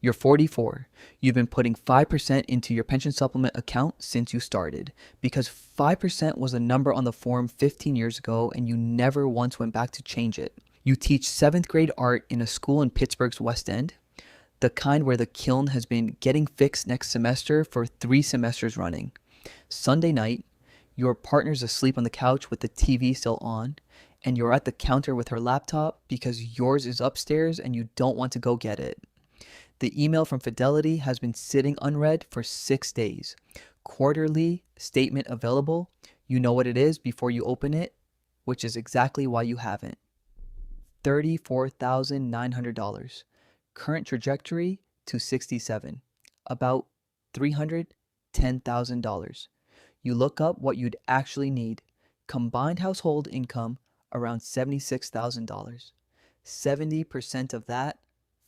You're 44. You've been putting 5% into your pension supplement account since you started because 5% was a number on the form 15 years ago and you never once went back to change it. You teach 7th grade art in a school in Pittsburgh's West End, the kind where the kiln has been getting fixed next semester for 3 semesters running. Sunday night, your partner's asleep on the couch with the TV still on, and you're at the counter with her laptop because yours is upstairs and you don't want to go get it. The email from Fidelity has been sitting unread for 6 days. Quarterly statement available. You know what it is before you open it, which is exactly why you haven't. $34,900. Current trajectory to 67. About $310,000. You look up what you'd actually need. Combined household income around $76,000. 70% of that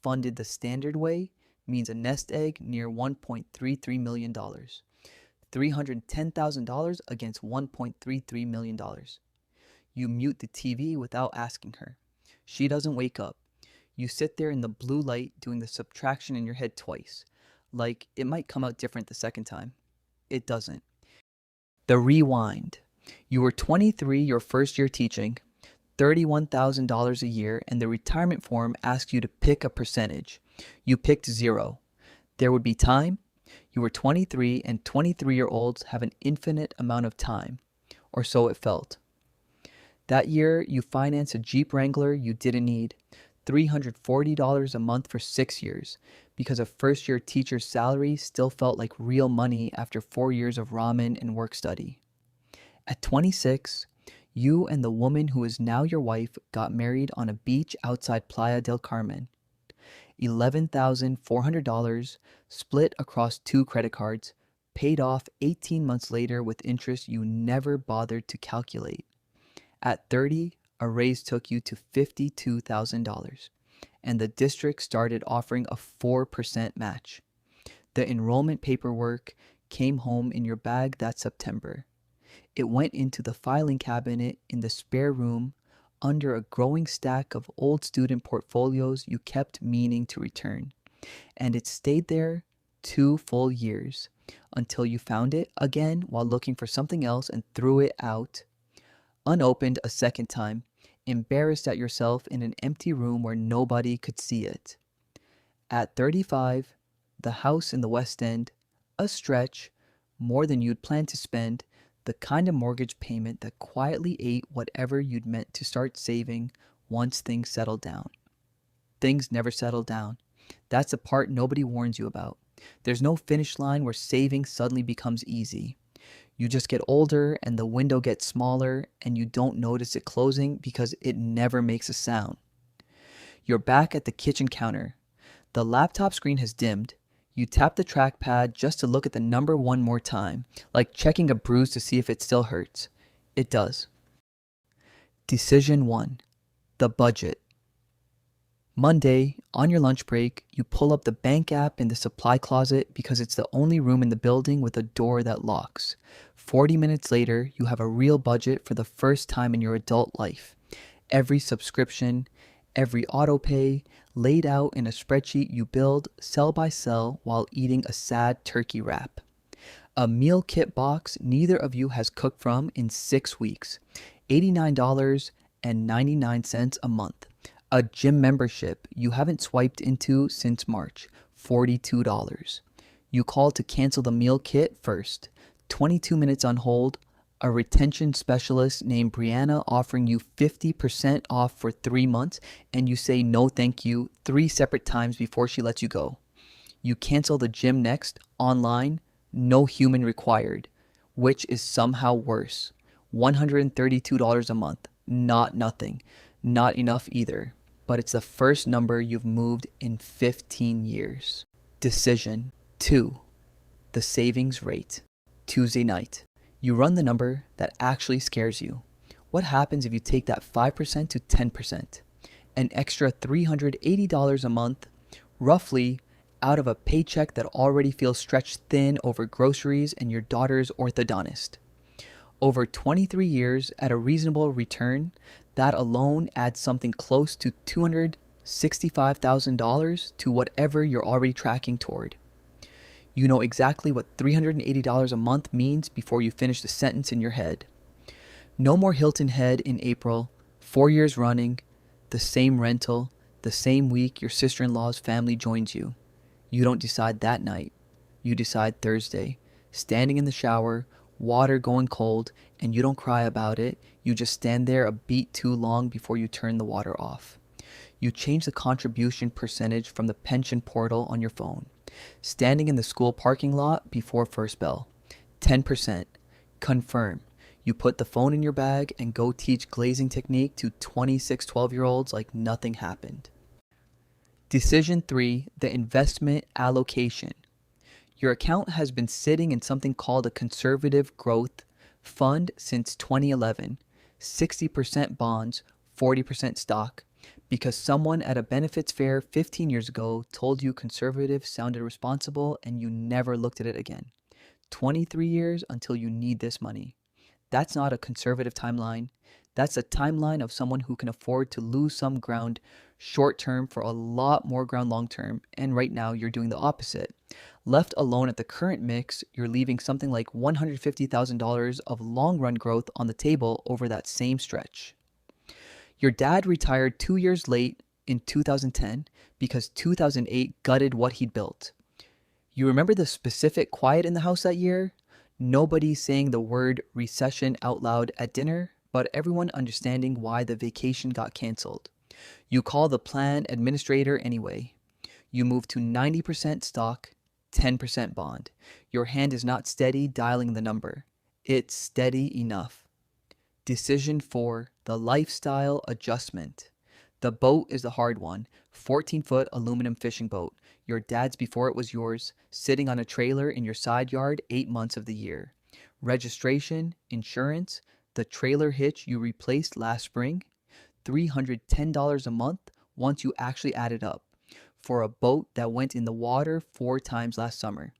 funded the standard way means a nest egg near $1.33 million. $310,000 against $1.33 million. You mute the TV without asking her. She doesn't wake up. You sit there in the blue light doing the subtraction in your head twice. Like it might come out different the second time. It doesn't. The rewind. You were 23 your first year teaching, $31,000 a year, and the retirement form asked you to pick a percentage. You picked 0. There would be time. You were 23 and 23-year-olds have an infinite amount of time, or so it felt. That year, you financed a Jeep Wrangler you didn't need, $340 a month for 6 years, because a first-year teacher's salary still felt like real money after 4 years of ramen and work study. At 26, you and the woman who is now your wife got married on a beach outside Playa del Carmen. $11,400 split across 2 credit cards, paid off 18 months later with interest you never bothered to calculate. At 30, a raise took you to $52,000, and the district started offering a 4% match. The enrollment paperwork came home in your bag that September. It went into the filing cabinet in the spare room under a growing stack of old student portfolios you kept meaning to return. And it stayed there 2 full years until you found it again while looking for something else and threw it out, unopened a second time, embarrassed at yourself in an empty room where nobody could see it. At 35, the house in the West End, a stretch, more than you'd planned to spend, the kind of mortgage payment that quietly ate whatever you'd meant to start saving once things settled down. Things never settle down. That's the part nobody warns you about. There's no finish line where saving suddenly becomes easy. You just get older and the window gets smaller and you don't notice it closing because it never makes a sound. You're back at the kitchen counter. The laptop screen has dimmed. You tap the trackpad just to look at the number one more time, like checking a bruise to see if it still hurts. It does. Decision 1. The budget. Monday, on your lunch break, you pull up the bank app in the supply closet because it's the only room in the building with a door that locks. 40 minutes later, you have a real budget for the first time in your adult life. Every subscription, every auto pay, laid out in a spreadsheet you build cell by cell while eating a sad turkey wrap. A meal kit box neither of you has cooked from in 6 weeks. $89.99 a month. A gym membership you haven't swiped into since March, $42. You call to cancel the meal kit first. 22 minutes on hold. A retention specialist named Brianna offering you 50% off for 3 months, and you say no thank you 3 separate times before she lets you go. You cancel the gym next, online, no human required, which is somehow worse. $132 a month, not nothing, not enough either, but it's the first number you've moved in 15 years. Decision 2. The savings rate. Tuesday night. You run the number that actually scares you. What happens if you take that 5% to 10%? An extra $380 a month, roughly, out of a paycheck that already feels stretched thin over groceries and your daughter's orthodontist. Over 23 years at a reasonable return, that alone adds something close to $200 $65,000 to whatever you're already tracking toward. You know exactly what $380 a month means before you finish the sentence in your head. No more Hilton Head in April, 4 years running, the same rental, the same week your sister-in-law's family joins you. You don't decide that night. You decide Thursday, standing in the shower, water going cold, and you don't cry about it. You just stand there a beat too long before you turn the water off. You change the contribution percentage from the pension portal on your phone. Standing in the school parking lot before first bell. 10%. Confirm. You put the phone in your bag and go teach glazing technique to 26 12-year-olds like nothing happened. Decision 3, the investment allocation. Your account has been sitting in something called a conservative growth fund since 2011. 60% bonds, 40% stock, because someone at a benefits fair 15 years ago told you conservative sounded responsible and you never looked at it again. 23 years until you need this money. That's not a conservative timeline. That's a timeline of someone who can afford to lose some ground short term for a lot more ground long term, and right now you're doing the opposite. Left alone at the current mix, you're leaving something like $150,000 of long run growth on the table over that same stretch. Your dad retired 2 years late in 2010 because 2008 gutted what he'd built. You remember the specific quiet in the house that year? Nobody saying the word recession out loud at dinner, but everyone understanding why the vacation got canceled. You call the plan administrator anyway. You move to 90% stock, 10% bond. Your hand is not steady dialing the number. It's steady enough. Decision 4, the lifestyle adjustment. The boat is the hard one. 14-foot aluminum fishing boat. Your dad's before it was yours, sitting on a trailer in your side yard 8 months of the year. Registration, insurance, the trailer hitch you replaced last spring, $310 a month once you actually add it up, for a boat that went in the water 4 times last summer.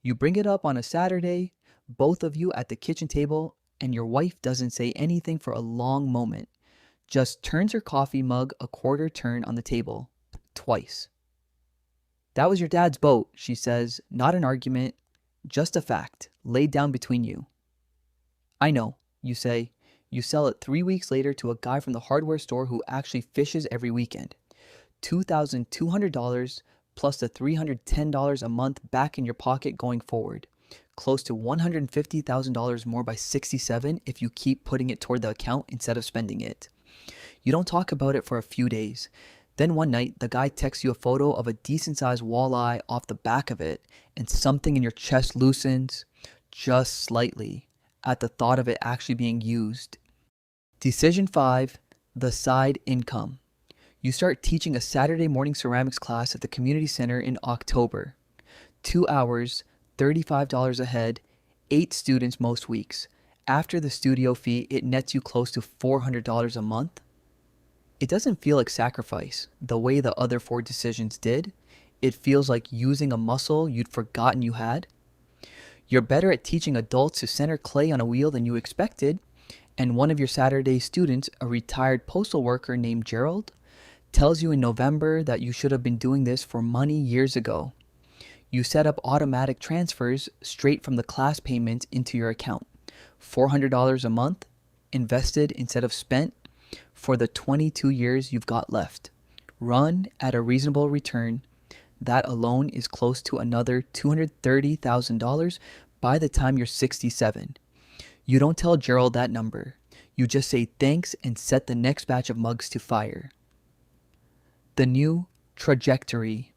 You bring it up on a Saturday, both of you at the kitchen table, and your wife doesn't say anything for a long moment, just turns her coffee mug a quarter turn on the table, twice. That was your dad's boat, she says, not an argument, just a fact, laid down between you. I know, you say. You sell it 3 weeks later to a guy from the hardware store who actually fishes every weekend. $2,200 plus the $310 a month back in your pocket going forward. Close to $150,000 more by 67 if you keep putting it toward the account instead of spending it. You don't talk about it for a few days. Then one night, the guy texts you a photo of a decent-sized walleye off the back of it, and something in your chest loosens, just slightly, at the thought of it actually being used. Decision 5, the side income. You start teaching a Saturday morning ceramics class at the community center in October. 2 hours, $35 a head, 8 students most weeks. After the studio fee, it nets you close to $400 a month. It doesn't feel like sacrifice the way the other 4 decisions did. It feels like using a muscle you'd forgotten you had. You're better at teaching adults to center clay on a wheel than you expected, and one of your Saturday students, a retired postal worker named Gerald, tells you in November that you should have been doing this for money years ago. You set up automatic transfers straight from the class payment into your account. $400 a month, invested instead of spent, for the 22 years you've got left. Run at a reasonable return. That alone is close to another $230,000 by the time you're 67. You don't tell Gerald that number. You just say thanks and set the next batch of mugs to fire. The new trajectory.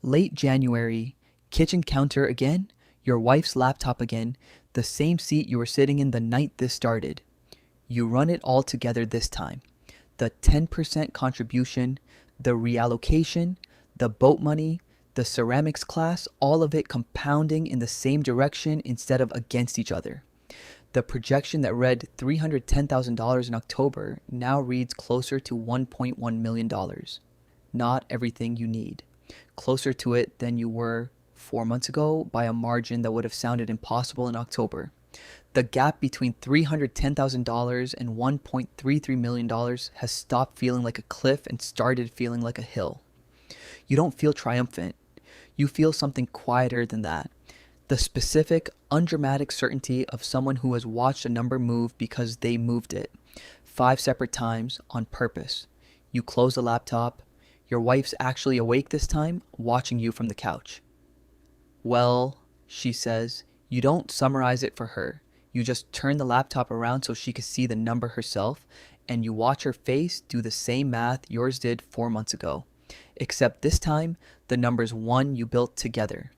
Late January, kitchen counter again, your wife's laptop again, the same seat you were sitting in the night this started. You run it all together this time. The 10% contribution, the reallocation, the boat money, the ceramics class, all of it compounding in the same direction instead of against each other. The projection that read $310,000 in October now reads closer to $1.1 million. Not everything you need. Closer to it than you were 4 months ago by a margin that would have sounded impossible in October. The gap between $310,000 and $1.33 million has stopped feeling like a cliff and started feeling like a hill. You don't feel triumphant. You feel something quieter than that. The specific, undramatic certainty of someone who has watched a number move because they moved it 5 separate times on purpose. You close the laptop. Your wife's actually awake this time, watching you from the couch. Well, she says, you don't summarize it for her. You just turn the laptop around so she can see the number herself, and you watch her face do the same math yours did 4 months ago. Except this time, the number's one you built together.